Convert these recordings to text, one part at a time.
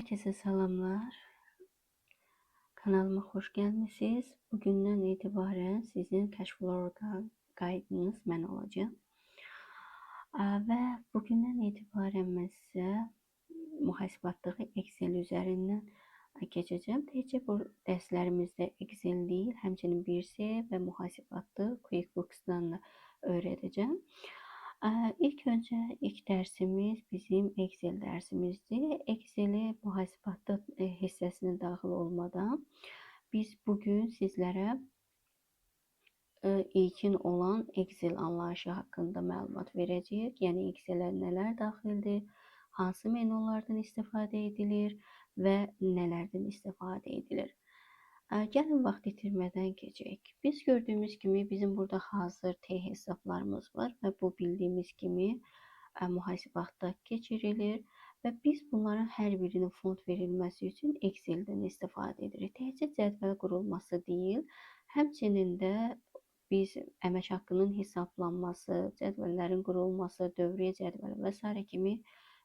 Herkese selamlar. Kanalıma hoş gelmişsiniz. Bugündən etibarən sizin Cashflow qaydınız mən olacağım. Və bugündən etibarən mən sizə mühasibatlığı Excel üzərindən keçəcəm. Təkcə bu dərslərimizdə Excel deyil, həmçinin birisi və mühasibatlı QuickBooks-dan da öyrədəcəm. İlk dərsimiz bizim Excel dərsimizdir. Excel-i mühasibatlı hissəsinə daxil olmadan biz bugün sizlərə ilkin olan Excel anlayışı haqqında məlumat verəcəyik. Yəni Excel-ə nələr daxildir, hansı menulardan istifadə edilir və nələrdən istifadə edilir. Gəlin vaxt itirmədən keçək. Biz gördüyümüz kimi bizim burada hazır T hesablarımız var və bu bildiyimiz kimi mühasibatda keçirilir və biz bunların hər birinin fond verilməsi üçün Excel-dən istifadə edirik. Təkcə cədvəl qurulması deyil, həmçinin də biz əmək haqqının hesablanması, cədvəllərin qurulması, dövriyyə cədvəli və s. kimi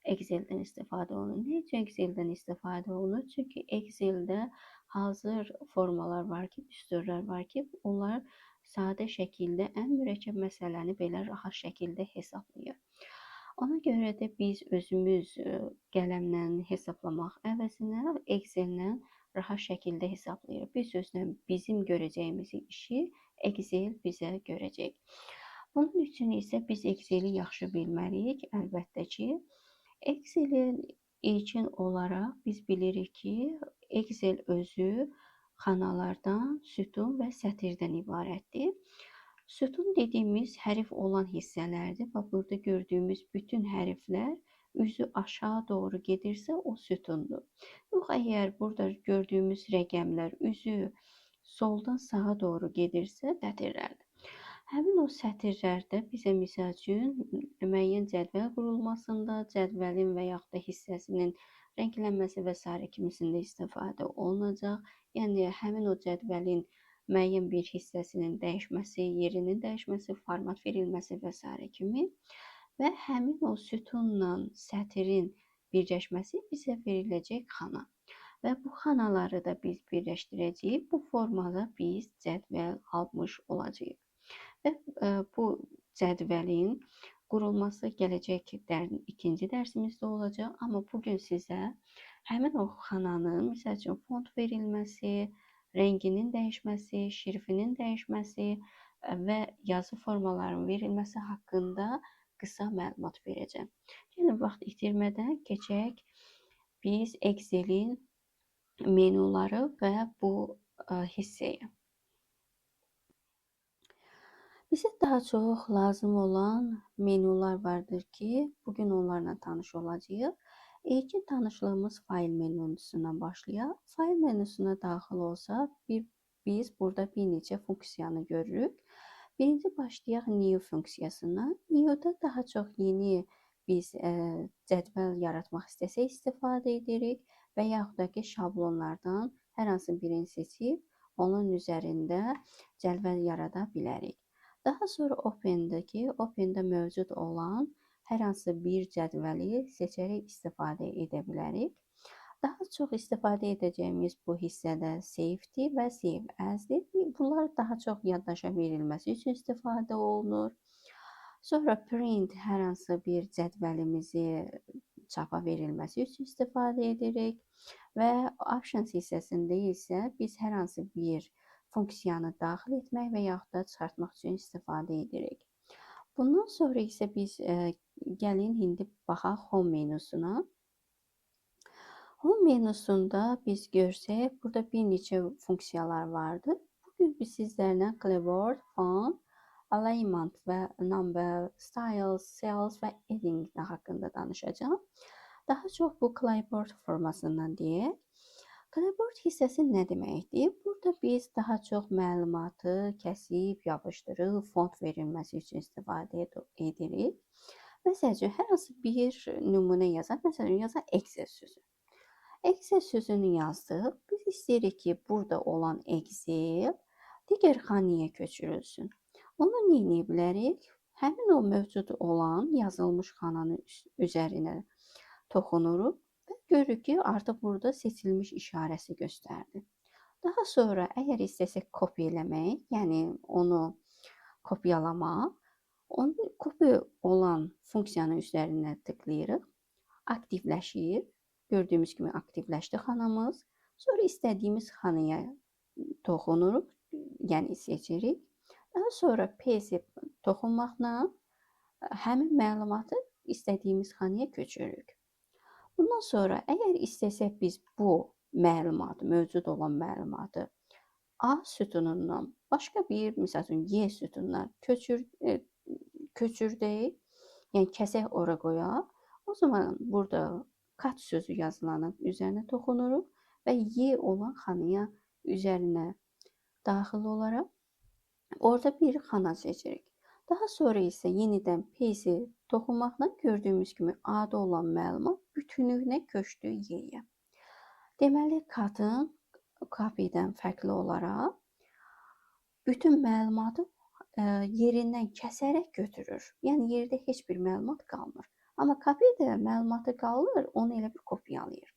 Excel-dən istifadə olunur. Nə üçün Excel-dən istifadə olunur? Çünki Excel-də hazır formalar var ki, düsturlar var ki, onlar sadə şəkildə ən mürəkkəb məsələni belə rahat şəkildə hesablayır. Ona görə də biz özümüz qələmlə hesablamaq əvəzinə Excel-lə rahat şəkildə hesablayırıq. Bir sözlə bizim görəcəyimiz işi Excel bizə görəcək. Bunun üçün isə biz Excel-i yaxşı bilməliyik, əlbəttə ki. Excel-in ilkin olaraq biz bilirik ki, Excel özü xanalardan, sütun və sətirdən ibarətdir. Sütun dediyimiz hərf olan hissələrdir. Bax, burada gördüyümüz bütün hərflər üzü aşağı doğru gedirsə, o sütundur. Yox, əgər burada gördüyümüz rəqəmlər üzü soldan sağa doğru gedirsə, sətirlərdir. Həmin o sətirlərdə bizə misal üçün müəyyən cədvəl qurulmasında, cədvəlin və yaxud da hissəsinin rənglənməsi və s. kimisində istifadə olunacaq. Yəni, həmin o cədvəlin müəyyən bir hissəsinin dəyişməsi, yerinin dəyişməsi, format verilməsi və s. kimi və həmin o sütunla sətirin birləşməsi bizə veriləcək xana. Və bu xanaları da biz birləşdirəcəyik. Bu formada biz cədvəl almış olacağıq. Və bu cədvəlin qurulması gələcək ikinci dərsimizdə olacaq. Amma bugün sizə həmin o xananın, misal üçün, fond verilməsi, rənginin dəyişməsi, şrifinin dəyişməsi və yazı formalarının verilməsi haqqında qısa məlumat verəcəm. Yəni, vaxt itirmədən keçək biz Excel-in menuları və bu hissəyə. Bizə daha çox lazım olan menular vardır ki, bugün onlarla tanış olacağıq. İlkin tanışlığımız fayl menusuna başlayaq. Fayl menusuna daxil olsa, biz burada bir neçə funksiyanı görürük. Birinci başlayaq New funksiyasından. New'da daha çox yeni biz cədvəl yaratmaq istəsək istifadə edirik və yaxud da ki, şablonlardan hər hansı birini seçib, onun üzərində cədvəl yarada bilərik. Daha sonra Open'da mövcud olan hər hansı bir cədvəli seçərək istifadə edə bilərik. Daha çox istifadə edəcəyimiz bu hissədə Safety və Save As-dir. Bunlar daha çox yaddaşa verilməsi üçün istifadə olunur. Sonra Print hər hansı bir cədvəlimizi çapa verilməsi üçün istifadə edirik. Və Options hissəsində isə biz hər hansı bir funksiyanı daxil etmək və yaxud da çıxartmaq üçün istifadə edirik. Bundan sonra isə biz gəlin indi baxaq Home menusuna. Home menusunda biz görsək, burada bir neçə funksiyalar vardır. Bugün biz sizlərlə Clipboard, Font, Alignment və Number, Styles, Cells və Editing haqqında danışacağım. Daha çox bu Clipboard formasından deyək. Clipboard hissəsi nə deməkdir? Burada biz daha çox məlumatı kəsib, yapışdırıb, fond verilməsi üçün istifadə edirik. Məsəl üçün, hər hansı bir nümunə yazaq, məsələn, yazaq Excel sözü. Excel sözünü yazdıq. Biz istəyirik ki, burada olan Excel digər xanaya köçürülsün. Onu nə edə bilərik? Həmin o mövcud olan yazılmış xananın üzərinə toxunuruq və görürük ki, artıq burada seçilmiş işarəsi göstərdi. Daha sonra əgər istəsək kopya eləmək, yəni onu kopyalamaq, onu kopya olan funksiyanın üzərinə tıklayırıq. Aktivləşir. Gördüyümüz kimi aktivləşdi xanamız. Sonra istədiyimiz xanaya toxunuruq, yəni seçirik. Daha sonra paste toxunmaqla həmin məlumatı istədiyimiz xanaya köçürürük. Bundan sonra əgər istəsək biz bu məlumatı, mövcud olan məlumatı A sütunundan başqa bir, məsəl üçün Y sütununa köçürdək, yəni kəsək ora qoyaq. O zaman burada kat sözü yazılanın üzərinə toxunuruq və Y olan xanaya üzərinə daxil olaraq orada bir xana seçirik. Daha sonra isə yenidən paste toxunmaqla gördüyümüz kimi A-da olan məlumat bütünlüyünə köçdü Y-yə. Deməli, katın copy-dən fərqli olaraq bütün məlumatı yerindən kəsərək götürür. Yəni yerdə heç bir məlumat qalmır. Amma copy-də məlumatı qalır, onu elə bir kopyalayır.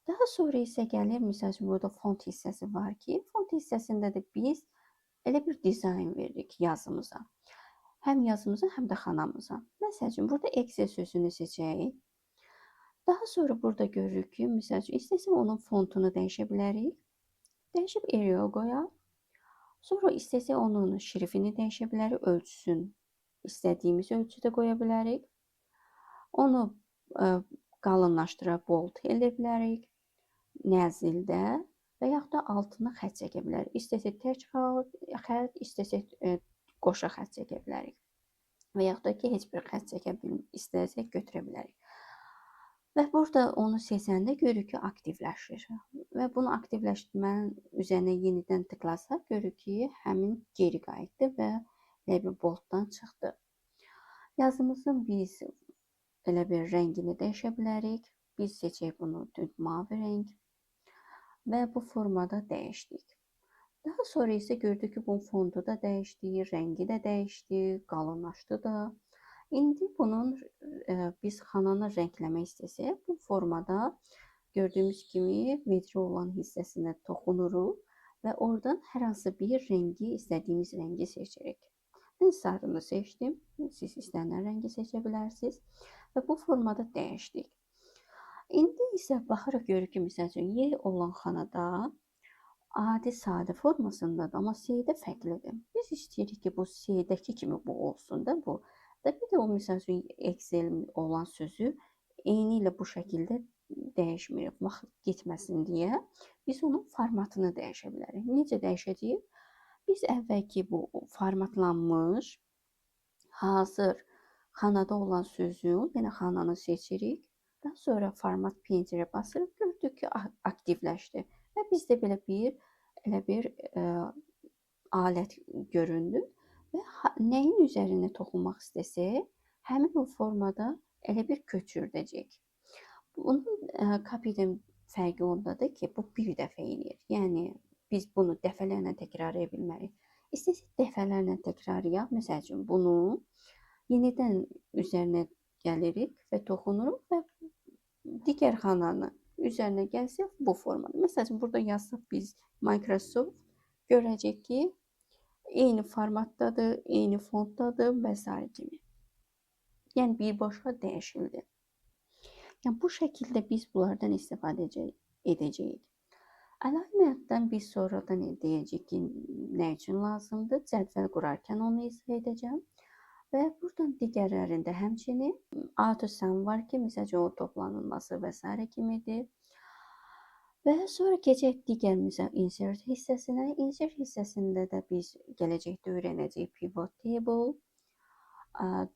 Daha sonra isə gəlir, məsəl üçün burada font hissəsi var ki, font hissəsində də biz elə bir dizayn veririk yazımıza. Həm yazımıza, həm də xanamıza. Məsəl üçün burada Excel sözünü seçək. Daha sonra burada görürük ki, məsəl üçün istəsək onun fontunu dəyişə bilərik. Dəyişib Arial qoyaq. Sonra istəsək onun şriftini dəyişə bilərik, ölçüsün istədiyimiz ölçüdə qoya bilərik. Onu qalınlaşdıra bold edə bilərik nəzildə və yaxud da altına xətt çəkə bilərik. İstəsək tək xətt, istəsək qoşa xətt çəkə bilərik. Və yaxud da ki, heç bir xətt çəkə istəsək götürə bilərik. Və burada onu seçəndə görürük ki, aktivləşir. Və bunu aktivləşdirmənin üzərinə yenidən tıklasaq, görürük ki, həmin geri qayıtdı və elə bir bolddan çıxdı. Yazımızın biz elə bir rəngini dəyişə bilərik. Biz seçək bunu mavi rəng və bu formada dəyişdik. Daha sonra isə gördük ki, bunun fontu da dəyişdi, rəngi də dəyişdi, qalınlaşdı da. İndi bunun biz xananı rəngləmək istəsək, bu formada gördüyümüz kimi vedri olan hissəsinə toxunuruq və oradan hər hansı bir rəngi, istədiyimiz rəngi seçirik. Mən sarını seçdim, siz istənilən rəngi seçə bilərsiniz və bu formada dəyişdik. İndi isə baxırıq görürük ki, məsəl üçün Y olan xanada adi sadə formasındadır, amma C-də fərqlidir. Biz istəyirik ki, bu C-dəki kimi bu olsun da bu. Da bir də o məsəl üçün Excel olan sözü eyni ilə bu şəkildə dəyişmirik. Vaxt getməsin deyə biz onun formatını dəyişə bilərik. Necə dəyişəcəyik? Biz əvvəlki bu formatlanmış hazır xanada olan sözü, yəni xananı seçirik. Daha sonra format pencerə basırıq, gördük ki, aktivləşdi və bizdə belə bir alət göründü və nəyin üzərinə toxunmaq istəsək, həmin o formada elə bir köçürdəcək. Bunun copy-dən fərqi ondadır ki, bu bir dəfə eləyir. Yəni biz bunu dəfələrlə təkrarlaya bilmərik. İstəsək dəfələrlə təkrarlayaq. Məsəl üçün bunu yenidən üzərinə gəlirik və toxunuruq və digər xananı üzərinə gəlsək bu formada. Məsəl üçün burada yazsaq biz Microsoft, görəcək ki, eyni formatdadır, eyni fontdadır və s. kimi. Yəni birbaşa dəyişildi. Yəni bu şəkildə biz bunlardan istifadə edəcəyik. Alignment-dən biz sonradan deyəcəyik ki, nə üçün lazımdır? Cədvəl qurarkən onu izah edəcəm. Və buradan digərlərində həmçinin AutoSum var ki, məsələn, o toplanılması və s. kimidir. Və sonra keçək digər insert hissəsinə. Insert hissəsində də biz gələcəkdə öyrənəcəyik pivot table,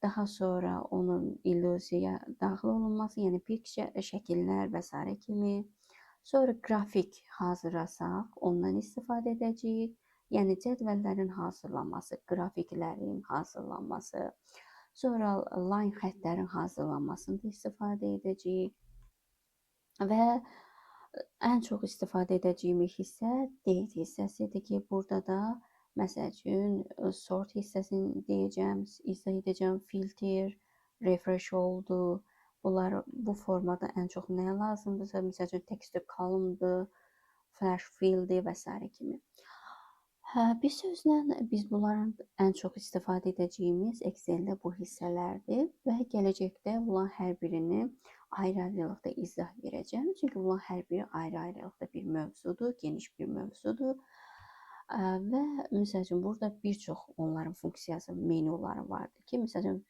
daha sonra onun illüziya daxil olunması, yəni picture, şəkillər və s. kimi. Sonra qrafik hazırlasaq, ondan istifadə edəcəyik. Yəni cədvəllərin hazırlanması, qrafiklərin hazırlanması, sonra line xəttlərin hazırlanmasında istifadə edəcəyik. Və ən çox istifadə edəcəyimiz hissə date hissəsidir ki, burada da məsəl üçün sort hissəsini deyəcəm, izah edəcəm, filter, refresh oldu Bunları bu formada ən çox nəyə lazımdırsa, məsəl üçün tekstü kalındır, flash filldir və s. kimi. Hə, bir sözlə biz bunların ən çox istifadə edəcəyimiz Excel-də bu hissələrdir və gələcəkdə bunların hər birini ayrı-ayrılıqda izah verəcəm. Çünki bunların hər biri ayrı-ayrılıqda bir mövzudur, geniş bir mövzudur. Və məsəl üçün burada bir çox onların funksiyası, menyuları vardır ki, məsəl üçün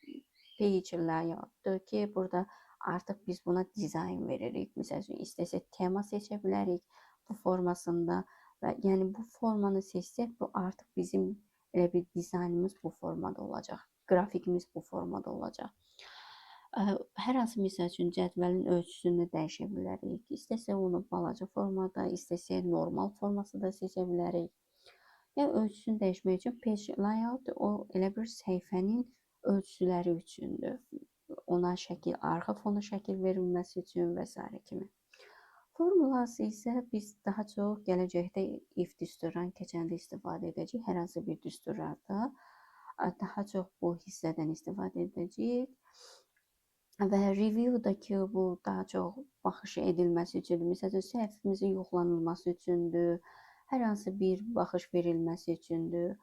page layoutdur ki, burada artıq biz buna dizayn veririk. Məsəl üçün istəsək tema seçə bilərik bu formasında. Və yəni bu formanı seçsək, bu artıq bizim elə bir dizaynımız bu formada olacaq. Qrafikimiz bu formada olacaq. Hər hansı misal üçün cədvəlin ölçüsünü dəyişə bilərik. İstəsək onu balaca formada, istəsək normal forması da seçə bilərik. Yəni ölçüsünü dəyişmək üçün page layout o elə bir səhifənin ölçüləri üçündür. Ona şəkil, arxa fona şəkil verilməsi üçün və s. kimi. Formulası isə biz daha çox gələcəkdə if düsturdan keçəndə istifadə edəcəyik. Hər hansı bir düsturlarda daha çox bu hissədən istifadə edəcəyik. Və review-dakı bu daha çox baxış edilməsi üçündür. Məsələn, səhifimizin yoxlanılması üçündür. Hər hansı bir baxış verilməsi üçündür.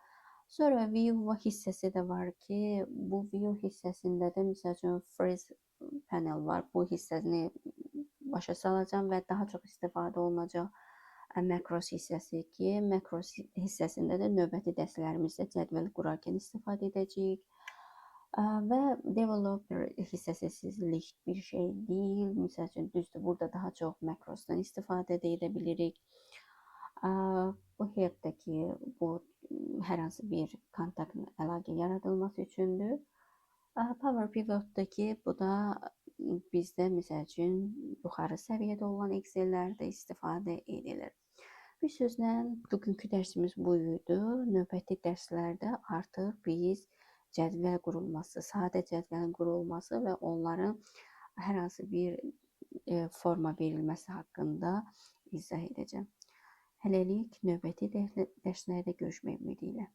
Sonra view hissəsi də var ki, bu view hissəsində də məsəl üçün freeze panel var. Bu hissəsini başa salacağım və daha çox istifadə olunacaq makros hissəsi ki, makros hissəsində də növbəti dərslərimizdə cədvəl qurarkən istifadə edəcəyik. Və developer hissəsi sizlik bir şey deyil. Məsəl üçün, düzdür, burada daha çox makrosdan istifadə edə bilirik. Bu helpdəki bu hər hansı bir kontakt əlaqə yaradılması üçündür. Power Pivot'dakı bu da bizdə məsəl üçün yuxarı səviyyədə olan Excel-lərdə istifadə edilir. Bir sözlə bugünkü dərsimiz bu idi. Növbəti dərslərdə artıq biz cədvəl qurulması, sadə cədvəlin qurulması və onların hər hansı bir forma verilməsi haqqında izah edəcəm. Hələlik növbəti dərslərdə görüşmək ümidi ilə.